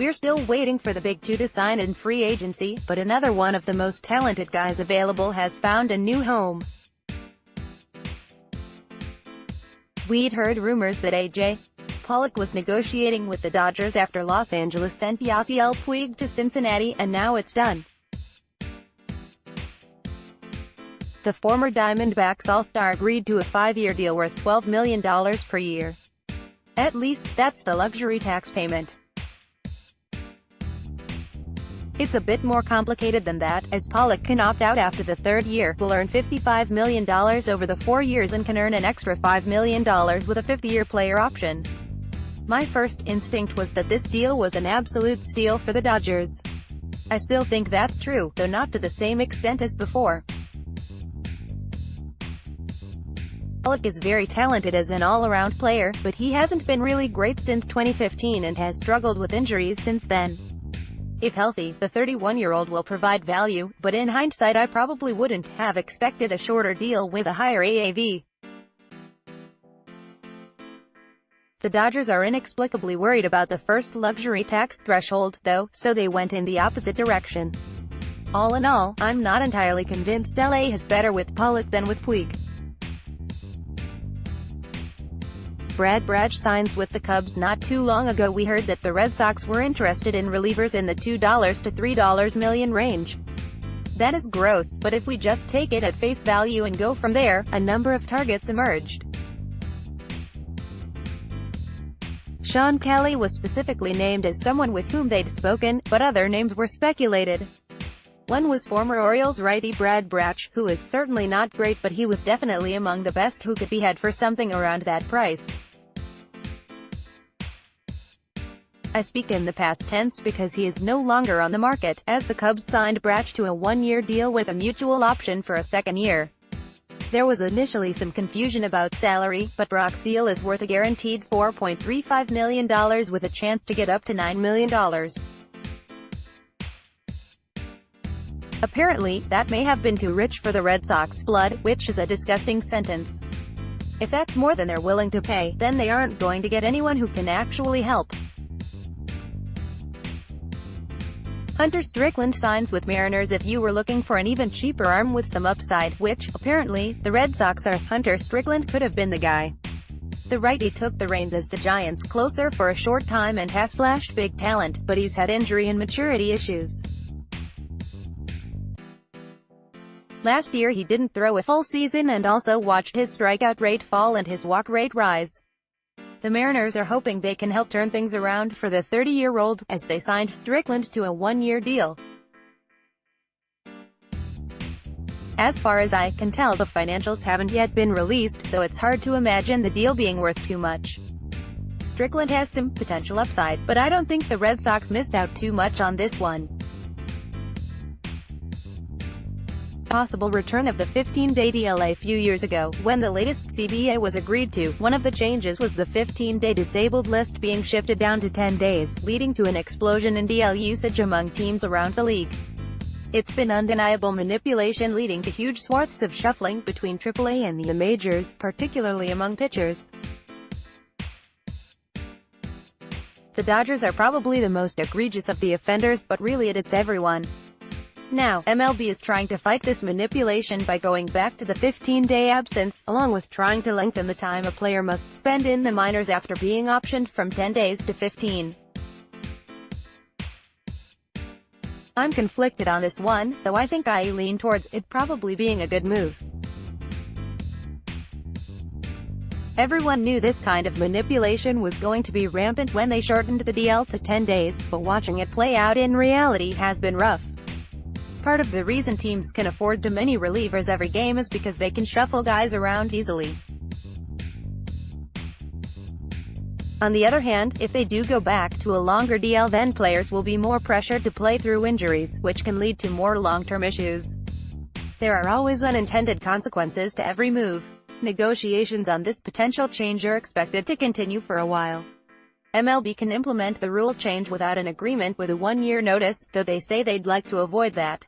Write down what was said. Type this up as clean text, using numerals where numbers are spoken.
We're still waiting for the big two to sign in free agency, but another one of the most talented guys available has found a new home. We'd heard rumors that A.J. Pollock was negotiating with the Dodgers after Los Angeles sent Yasiel Puig to Cincinnati, and now it's done. The former Diamondbacks All-Star agreed to a 5-year deal worth $12 million per year. At least, that's the luxury tax payment. It's a bit more complicated than that, as Pollock can opt out after the third year, will earn $55 million over the 4 years and can earn an extra $5 million with a fifth-year player option. My first instinct was that this deal was an absolute steal for the Dodgers. I still think that's true, though not to the same extent as before. Pollock is very talented as an all-around player, but he hasn't been really great since 2015 and has struggled with injuries since then. If healthy, the 31-year-old will provide value, but in hindsight I probably wouldn't have expected a shorter deal with a higher AAV. The Dodgers are inexplicably worried about the first luxury tax threshold, though, so they went in the opposite direction. All in all, I'm not entirely convinced LA has better with Pollock than with Puig. Brad Brach signs with the Cubs. Not too long ago we heard that the Red Sox were interested in relievers in the $2 to $3 million range. That is gross, but if we just take it at face value and go from there, a number of targets emerged. Sean Kelly was specifically named as someone with whom they'd spoken, but other names were speculated. One was former Orioles righty Brad Brach, who is certainly not great, but he was definitely among the best who could be had for something around that price. I speak in the past tense because he is no longer on the market, as the Cubs signed Brach to a 1-year deal with a mutual option for a second year. There was initially some confusion about salary, but Brach's deal is worth a guaranteed $4.35 million with a chance to get up to $9 million. Apparently, that may have been too rich for the Red Sox blood, which is a disgusting sentence. If that's more than they're willing to pay, then they aren't going to get anyone who can actually help. Hunter Strickland signs with Mariners. If you were looking for an even cheaper arm with some upside, which, apparently, the Red Sox are, Hunter Strickland could have been the guy. The righty took the reins as the Giants' closer for a short time and has flashed big talent, but he's had injury and maturity issues. Last year he didn't throw a full season and also watched his strikeout rate fall and his walk rate rise. The Mariners are hoping they can help turn things around for the 30-year-old, as they signed Strickland to a 1-year deal. As far as I can tell, the financials haven't yet been released, though it's hard to imagine the deal being worth too much. Strickland has some potential upside, but I don't think the Red Sox missed out too much on this one. Possible return of the 15-day deal. A few years ago, when the latest CBA was agreed to, one of the changes was the 15-day disabled list being shifted down to 10 days, leading to an explosion in DL usage among teams around the league. It's been undeniable manipulation, leading to huge swaths of shuffling between AAA and the majors, particularly among pitchers. The Dodgers are probably the most egregious of the offenders, but really it's everyone. Now, MLB is trying to fight this manipulation by going back to the 15-day absence, along with trying to lengthen the time a player must spend in the minors after being optioned from 10 days to 15. I'm conflicted on this one, though I think I lean towards it probably being a good move. Everyone knew this kind of manipulation was going to be rampant when they shortened the DL to 10 days, but watching it play out in reality has been rough. Part of the reason teams can afford too many relievers every game is because they can shuffle guys around easily. On the other hand, if they do go back to a longer DL, then players will be more pressured to play through injuries, which can lead to more long-term issues. There are always unintended consequences to every move. Negotiations on this potential change are expected to continue for a while. MLB can implement the rule change without an agreement with a 1-year notice, though they say they'd like to avoid that.